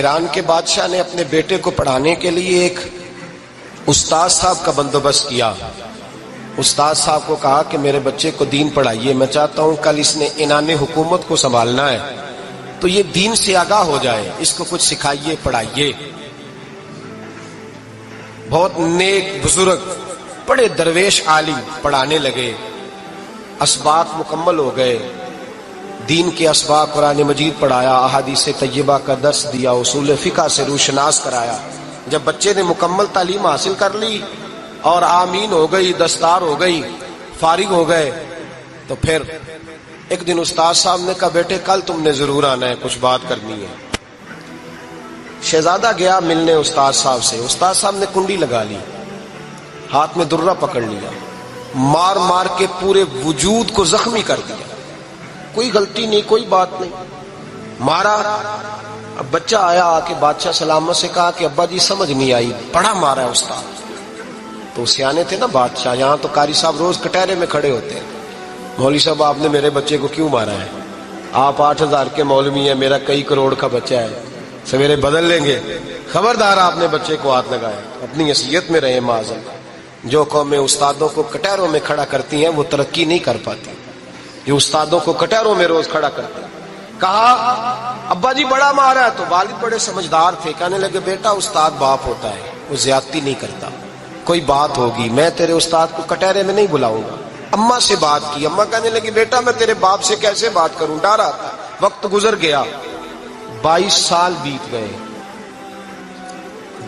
ایران کے بادشاہ نے اپنے بیٹے کو پڑھانے کے لیے ایک استاد صاحب کا بندوبست کیا. استاد صاحب کو کہا کہ میرے بچے کو دین پڑھائیے، میں چاہتا ہوں کل اس نے عنان حکومت کو سنبھالنا ہے تو یہ دین سے آگاہ ہو جائے، اس کو کچھ سکھائیے، پڑھائیے. بہت نیک بزرگ بڑے درویش عالم پڑھانے لگے، اسباق مکمل ہو گئے، دین کے اسباق قرآن مجید پڑھایا، احادیث طیبہ کا درس دیا، اصول فقہ سے روشناس کرایا. جب بچے نے مکمل تعلیم حاصل کر لی اور آمین ہو گئی، دستار ہو گئی، فارغ ہو گئے، تو پھر ایک دن استاد صاحب نے کہا بیٹے کل تم نے ضرور آنا ہے، کچھ بات کرنی ہے. شہزادہ گیا ملنے استاد صاحب سے. استاد صاحب نے کنڈی لگا لی، ہاتھ میں درہ پکڑ لیا، مار مار کے پورے وجود کو زخمی کر دیا. کوئی غلطی نہیں، کوئی بات نہیں، مارا. اب بچہ آیا آ کے بادشاہ سلامت سے کہا کہ ابا جی سمجھ نہیں آئی، بڑا مارا ہے استاد. تو سیانے تھے نا بادشاہ، یہاں تو قاری صاحب روز کٹہرے میں کھڑے ہوتے ہیں، مولوی صاحب آپ نے میرے بچے کو کیوں مارا ہے؟ آپ 8,000 کے مولوی ہیں، میرا کئی کروڑ کا بچہ ہے، سویرے بدل لیں گے. خبردار آپ نے بچے کو ہاتھ لگایا، اپنی حیثیت میں رہے معاذ. جو قومیں استادوں کو کٹہروں میں کھڑا کرتی ہیں وہ ترقی نہیں کر پاتی. جو استادوں کو کٹہروں میں روز کھڑا کرتے ہیں. کہا ابا جی بڑا مارا ہے. تو والد بڑے سمجھدار تھے، کہنے لگے بیٹا استاد باپ ہوتا ہے، وہ زیادتی نہیں کرتا، کوئی بات ہوگی، میں تیرے استاد کو کٹہرے میں نہیں بلاؤں گا. اماں سے بات کی، اماں کہنے لگی بیٹا میں تیرے باپ سے کیسے بات کروں، ڈر آتا. وقت گزر گیا، 22 سال بیت گئے،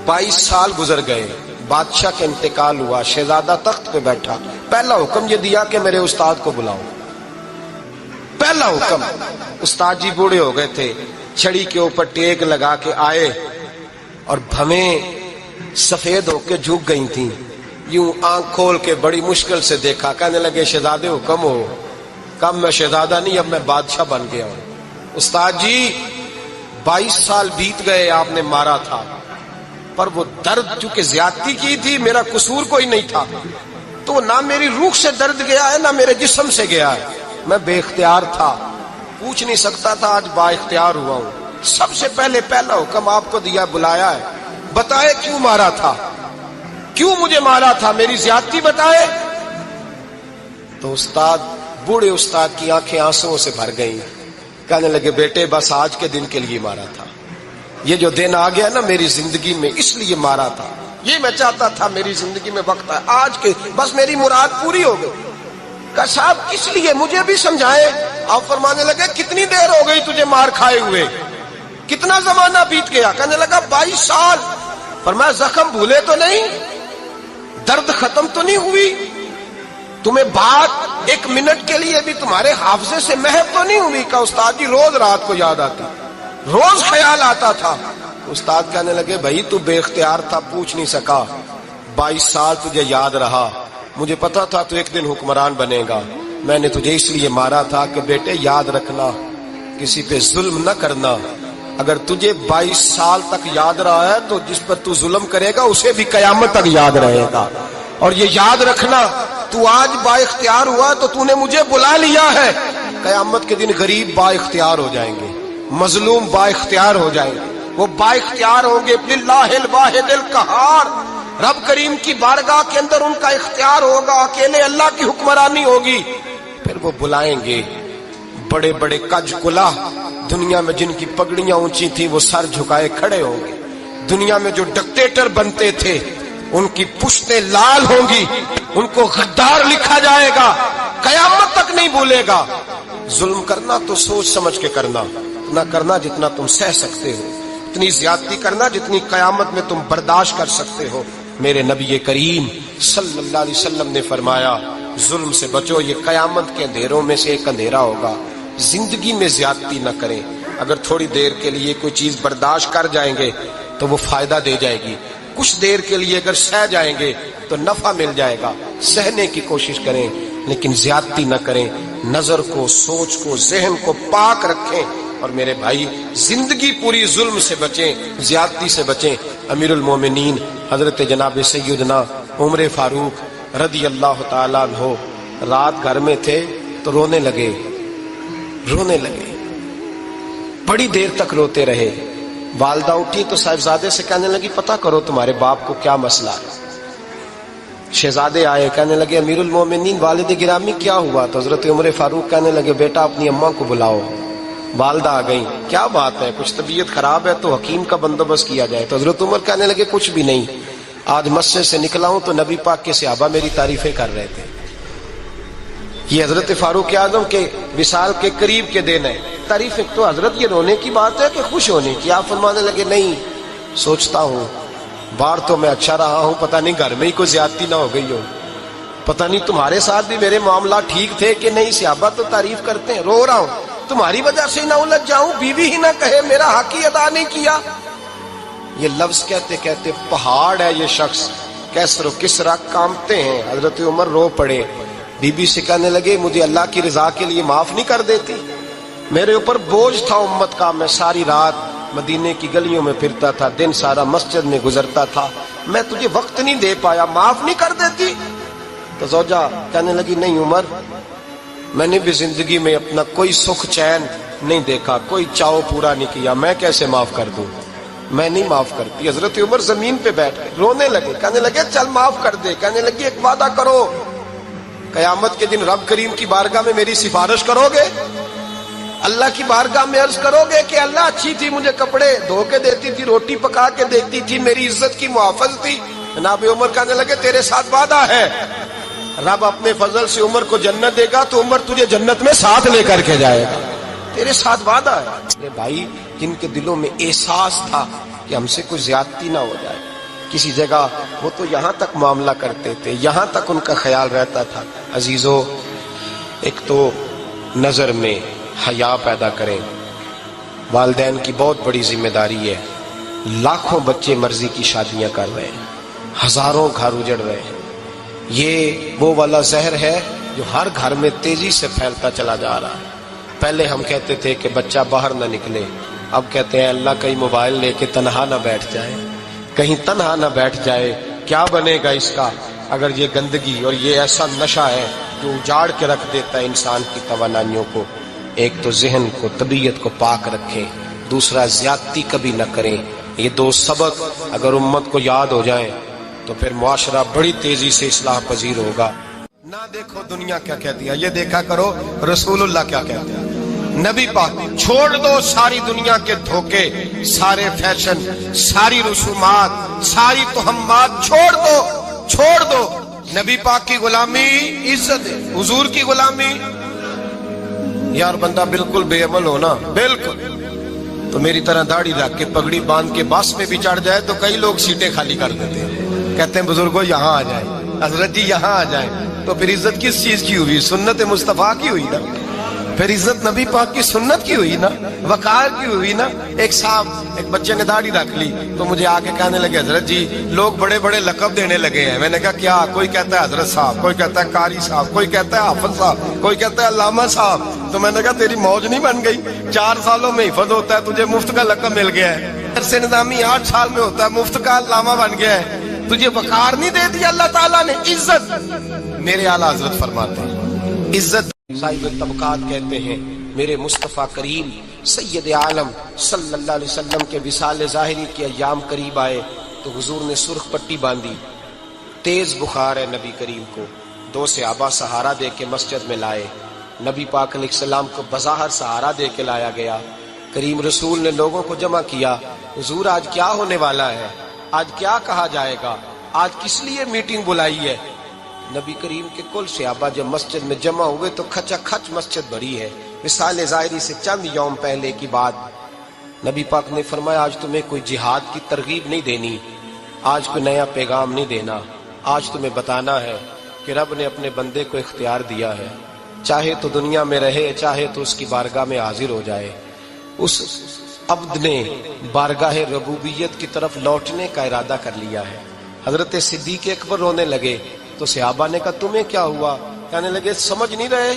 22 سال گزر گئے. بادشاہ کا انتقال ہوا، شہزادہ تخت پہ بیٹھا. پہلا حکم یہ دیا کہ میرے استاد کو بلاؤ. پہلا حکم. استاد جی بوڑھے ہو گئے تھے، چھڑی کے اوپر ٹیک لگا کے آئے اور بھویں سفید ہو کے جھک گئی تھیں. یوں آنکھ کھول کے بڑی مشکل سے دیکھا، کہنے لگے شہزادے حکم ہو. کب میں شہزادہ نہیں، اب میں بادشاہ بن گیا ہوں. استاد جی 22 سال بیت گئے، آپ نے مارا تھا، پر وہ درد چونکہ زیادتی کی تھی، میرا قصور کوئی نہیں تھا، تو نہ میری روح سے درد گیا ہے نہ میرے جسم سے گیا ہے. میں بے اختیار تھا، پوچھ نہیں سکتا تھا، آج با اختیار ہوا ہوں. سب سے پہلے پہلا حکم آپ کو دیا، بلایا ہے، بتائے کیوں مارا تھا، کیوں مجھے مارا تھا، میری زیادتی بتائے. تو استاد بوڑھے استاد کی آنکھیں آنسوؤں سے بھر گئیں. کہنے لگے بیٹے بس آج کے دن کے لیے مارا تھا، یہ جو دن آ گیا نا میری زندگی میں اس لیے مارا تھا، یہ میں چاہتا تھا میری زندگی میں وقت ہے، آج کے بس میری مراد پوری ہو گئی. کہ صاحب کس لیے، مجھے بھی سمجھائے. آپ فرمانے لگے کتنی دیر ہو گئی تجھے مار کھائے ہوئے، کتنا زمانہ بیت گیا. کہنے لگا 22 سال. فرمایا زخم بھولے تو نہیں، درد ختم تو نہیں ہوئی، تمہیں بات 1 منٹ کے لیے بھی تمہارے حافظے سے محو تو نہیں ہوئی. کہ استاد جی روز رات کو یاد آتی، روز خیال آتا تھا. استاد کہنے لگے بھائی تو بے اختیار تھا، پوچھ نہیں سکا، 22 سال تجھے یاد رہا، مجھے پتا تھا تو ایک دن حکمران بنے گا، میں نے تجھے اس لیے مارا تھا کہ بیٹے یاد رکھنا، کسی پہ ظلم نہ کرنا. اگر تجھے 22 سال تک یاد رہا ہے تو جس پر تو ظلم کرے گا اسے بھی قیامت تک یاد رہے گا. اور یہ یاد رکھنا تو آج با اختیار ہوا تو تو نے مجھے بلا لیا ہے، قیامت کے دن غریب با اختیار ہو جائیں گے، مظلوم با اختیار ہو جائیں گے. وہ با اختیار ہوں گے للہ الواحد القہار، رب کریم کی بارگاہ کے اندر ان کا اختیار ہوگا، اکیلے اللہ کی حکمرانی ہوگی. پھر وہ بلائیں گے بڑے بڑے کج کلا، دنیا میں جن کی پگڑیاں اونچی تھی وہ سر جھکائے کھڑے ہوں گے. دنیا میں جو ڈکٹیٹر بنتے تھے ان کی پشتیں لال ہوں گی، ان کو غدار لکھا جائے گا، قیامت تک نہیں بھولے گا. ظلم کرنا تو سوچ سمجھ کے کرنا، اتنا کرنا جتنا تم سہ سکتے ہو، اتنی زیادتی کرنا جتنی قیامت میں تم برداشت کر سکتے ہو. میرے نبی کریم صلی اللہ علیہ وسلم نے فرمایا ظلم سے بچو، یہ قیامت کے اندھیروں میں سے ایک اندھیرا ہوگا. زندگی میں زیادتی نہ کریں. اگر تھوڑی دیر کے لیے کوئی چیز برداشت کر جائیں گے تو وہ فائدہ دے جائے گی، کچھ دیر کے لیے اگر سہ جائیں گے تو نفع مل جائے گا. سہنے کی کوشش کریں لیکن زیادتی نہ کریں. نظر کو، سوچ کو، ذہن کو پاک رکھیں. اور میرے بھائی زندگی پوری ظلم سے بچیں، زیادتی سے بچیں. امیر المومنین حضرت جناب سیدنا عمر فاروق رضی اللہ تعالیٰ عنہ رات گھر میں تھے تو رونے لگے، بڑی دیر تک روتے رہے. والدہ اٹھی تو صاحبزادے سے کہنے لگی پتہ کرو تمہارے باپ کو کیا مسئلہ ہے. شہزادے آئے, کہنے لگے امیر المومنین والد گرامی کیا ہوا؟ تو حضرت عمر فاروق کہنے لگے بیٹا اپنی اماں کو بلاؤ. والدہ آ گئی, کیا بات ہے, کچھ طبیعت خراب ہے تو حکیم کا بندوبست کیا جائے. تو حضرت عمر کہنے لگے کچھ بھی نہیں, آج مسجد سے نکلا ہوں تو نبی پاک کے صحابہ میری تعریفیں کر رہے تھے. یہ حضرت فاروق اعظم کے وصال کے قریب کے دن ہے. تعریفیں تو حضرت یہ رونے کی بات ہے کہ خوش ہونے کی؟ آپ فرمانے لگے نہیں, سوچتا ہوں باہر تو میں اچھا رہا ہوں, پتہ نہیں گھر میں ہی کوئی زیادتی نہ ہو گئی ہو, پتہ نہیں تمہارے ساتھ بھی میرے معاملات ٹھیک تھے کہ نہیں. صحابہ تو تعریف کرتے ہیں, رو رہا ہوں تمہاری وجہ سے نہ الجھ جاؤں, بیوی ہی نہ کہے میرا حق ہی ادا نہیں کیا. یہ لفظ کہتے کہتے پہاڑ ہے یہ شخص, کیسر و کسرا کانپتے ہیں. حضرت عمر رو پڑے, بی بی سے کہنے لگے مجھے اللہ کی رضا کے لیے معاف نہیں کر دیتی؟ میرے اوپر بوجھ تھا امت کا, میں ساری رات مدینے کی گلیوں میں پھرتا تھا, دن سارا مسجد میں گزرتا تھا, میں تجھے وقت نہیں دے پایا, معاف نہیں کر دیتی؟ تو زوجہ کہنے لگی نہیں عمر, میں نے بھی زندگی میں اپنا کوئی سکھ چین نہیں دیکھا, کوئی چاؤ پورا نہیں کیا, میں کیسے معاف کر دوں, میں نہیں معاف کرتی. حضرت عمر زمین پہ بیٹھ گئے, رونے لگے, کہنے لگے چل معاف کر دے. کہنے لگی ایک وعدہ کرو, قیامت کے دن رب کریم کی بارگاہ میں میری سفارش کرو گے, اللہ کی بارگاہ میں عرض کرو گے کہ اللہ اچھی تھی, مجھے کپڑے دھو کے دیتی تھی, روٹی پکا کے دیتی تھی, میری عزت کی محافظ تھی. جناب عمر کہنے لگے تیرے ساتھ وعدہ ہے, رب اپنے فضل سے عمر کو جنت دے گا تو عمر تجھے جنت میں ساتھ لے کر کے جائے گا, تیرے ساتھ وعدہ ہے. میرے بھائی جن کے دلوں میں احساس تھا کہ ہم سے کوئی زیادتی نہ ہو جائے کسی جگہ, وہ تو یہاں تک معاملہ کرتے تھے, یہاں تک ان کا خیال رہتا تھا. عزیزو, ایک تو نظر میں حیا پیدا کریں, والدین کی بہت بڑی ذمہ داری ہے. لاکھوں بچے مرضی کی شادیاں کر رہے ہیں, ہزاروں گھر اجڑ رہے ہیں. یہ وہ والا زہر ہے جو ہر گھر میں تیزی سے پھیلتا چلا جا رہا ہے. پہلے ہم کہتے تھے کہ بچہ باہر نہ نکلے, اب کہتے ہیں اللہ کہیں موبائل لے کے تنہا نہ بیٹھ جائے, کہیں تنہا نہ بیٹھ جائے. کیا بنے گا اس کا اگر یہ گندگی اور یہ ایسا نشہ ہے جو اجاڑ کے رکھ دیتا ہے انسان کی توانائیوں کو. ایک تو ذہن کو, طبیعت کو پاک رکھیں, دوسرا زیادتی کبھی نہ کریں. یہ دو سبق اگر امت کو یاد ہو جائیں تو پھر معاشرہ بڑی تیزی سے اصلاح پذیر ہوگا. نہ دیکھو دنیا کیا کہتی ہے, یہ دیکھا کرو رسول اللہ کیا کہتے ہیں. نبی پاک, چھوڑ دو ساری دنیا کے دھوکے, سارے فیشن, ساری رسومات, ساری تہمات, چھوڑ دو. نبی پاک کی غلامی عزت ہے, حضور کی غلامی. یار بندہ بالکل بے عمل ہونا, بالکل, تو میری طرح داڑھی رکھ کے پگڑی باندھ کے بس میں بھی چڑھ جائے تو کئی لوگ سیٹیں خالی کر دیتے ہیں, کہتے ہیں بزرگوں یہاں آ جائیں, حضرت جی یہاں آ جائیں. تو پھر عزت کس چیز کی ہوئی؟ سنت مصطفیٰ کی ہوئی نا, پھر عزت نبی پاک کی سنت کی ہوئی نا, وقار کی ہوئی نا. ایک صاحب, ایک بچے نے داڑھی رکھ لی تو مجھے آگے کہنے لگے حضرت جی لوگ بڑے بڑے لقب دینے لگے ہیں. میں نے کہا کیا؟ کوئی کہتا ہے حضرت صاحب, کوئی کہتا ہے قاری صاحب, کوئی کہتا ہے حافظ صاحب, کوئی کہتا ہے علامہ صاحب. تو میں نے کہا تیری موج نہیں بن گئی, 4 سالوں میں حفظ ہوتا ہے, تجھے مفت کا لقب مل گیا ہے. درس نظامی 8 سال میں ہوتا ہے, مفت کا علامہ بن گیا ہے. تجھے وقار نہیں دے دیا اللہ تعالیٰ نے, عزت. میرے اعلیٰ حضرت فرماتے ہیں عزت صاحب طبقات کہتے ہیں. میرے مصطفیٰ کریم سید عالم صلی اللہ علیہ وسلم کے وصال ظاہری کے ایام قریب آئے تو حضور نے سرخ پٹی باندھی, تیز بخار ہے نبی کریم کو. 2 صحابہ سہارا دے کے مسجد میں لائے. نبی پاک علیہ السلام کو بظاہر سہارا دے کے لایا گیا. کریم رسول نے لوگوں کو جمع کیا, حضور آج کیا ہونے والا ہے, آج کیا کہا جائے گا, آج کس لیے میٹنگ بلائی ہے. نبی کریم کے کل صحابہ جب مسجد میں جمع ہوئے تو کھچا کھچ مسجد بھری ہے. وصال ظاہری سے چند یوم پہلے کی بات. نبی پاک نے فرمایا آج تمہیں کوئی جہاد کی ترغیب نہیں دینی, آج کوئی نیا پیغام نہیں دینا, آج تمہیں بتانا ہے کہ رب نے اپنے بندے کو اختیار دیا ہے, چاہے تو دنیا میں رہے, چاہے تو اس کی بارگاہ میں حاضر ہو جائے. اس عبد نے بارگاہ ربوبیت کی طرف لوٹنے کا ارادہ کر لیا ہے. حضرت صدیق اکبر رونے لگے تو صحابہ نے کہا تمہیں کیا ہوا؟ کہنے لگے سمجھ نہیں رہے,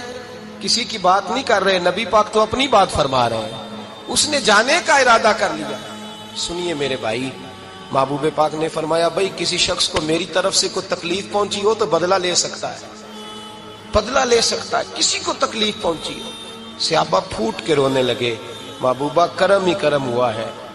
کسی کی بات نہیں کر رہے, نبی پاک تو اپنی بات فرما رہے ہیں, اس نے جانے کا ارادہ کر لیا. سنیے میرے بھائی, محبوب پاک نے فرمایا بھائی کسی شخص کو میری طرف سے کوئی تکلیف پہنچی ہو تو بدلہ لے سکتا ہے, بدلہ لے سکتا ہے, کسی کو تکلیف پہنچی ہو. صحابہ پھوٹ کے رونے لگے, محبوبہ کرم ہی کرم ہوا ہے,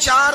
4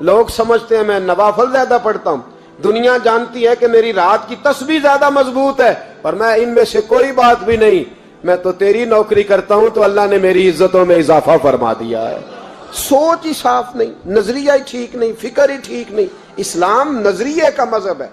لوگ سمجھتے ہیں میں نوافل زیادہ پڑھتا ہوں، دنیا جانتی ہے کہ میری رات کی تسبیح زیادہ مضبوط ہے، پر میں ان میں سے کوئی بات بھی نہیں، میں تو تیری نوکری کرتا ہوں تو اللہ نے میری عزتوں میں اضافہ فرما دیا ہے۔ سوچ ہی صاف نہیں، نظریہ ہی ٹھیک نہیں، فکر ہی ٹھیک نہیں۔ اسلام نظریے کا مذہب ہے،